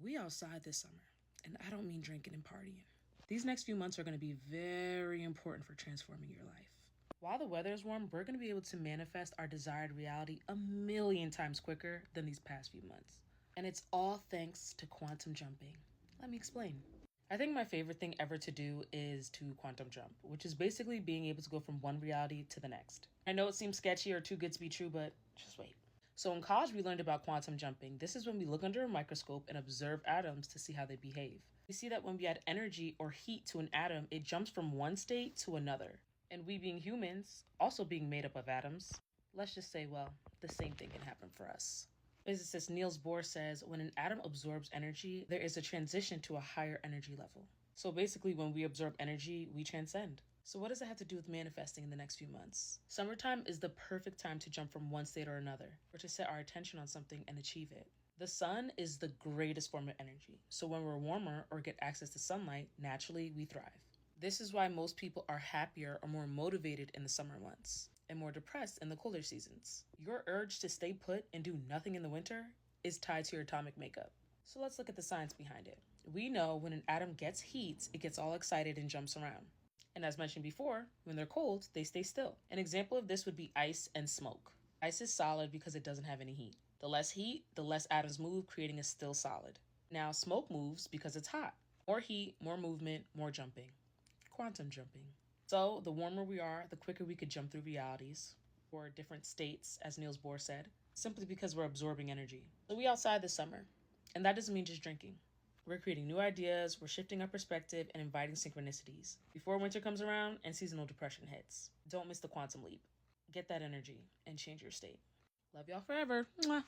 We outside this summer, and I don't mean drinking and partying. These next few months are going to be very important for transforming your life. While the weather is warm, we're going to be able to manifest our desired reality a million times quicker than these past few months. And it's all thanks to quantum jumping. Let me explain. I think my favorite thing ever to do is to quantum jump, which is basically being able to go from one reality to the next. I know it seems sketchy or too good to be true, but just wait. So in college, we learned about quantum jumping. This is when we look under a microscope and observe atoms to see how they behave. We see that when we add energy or heat to an atom, it jumps from one state to another. And we being humans, also being made up of atoms, let's just say, well, the same thing can happen for us. Physicist Niels Bohr says when an atom absorbs energy, there is a transition to a higher energy level. So basically, when we absorb energy, we transcend. So what does it have to do with manifesting in the next few months? Summertime is the perfect time to jump from one state or another, or to set our attention on something and achieve it. The sun is the greatest form of energy, so when we're warmer or get access to sunlight, naturally we thrive. This is why most people are happier or more motivated in the summer months, and more depressed in the colder seasons. Your urge to stay put and do nothing in the winter is tied to your atomic makeup. So let's look at the science behind it. We know when an atom gets heat, it gets all excited and jumps around. And as mentioned before, when they're cold, they stay still. An example of this would be ice and smoke. Ice is solid because it doesn't have any heat. The less heat, the less atoms move, creating a still solid. Now, smoke moves because it's hot. More heat, more movement, more jumping. Quantum jumping. So, the warmer we are, the quicker we could jump through realities, or different states, as Niels Bohr said, simply because we're absorbing energy. So we outside this summer, and that doesn't mean just drinking. We're creating new ideas, we're shifting our perspective, and inviting synchronicities before winter comes around and seasonal depression hits. Don't miss the quantum leap. Get that energy and change your state. Love y'all forever. Mwah.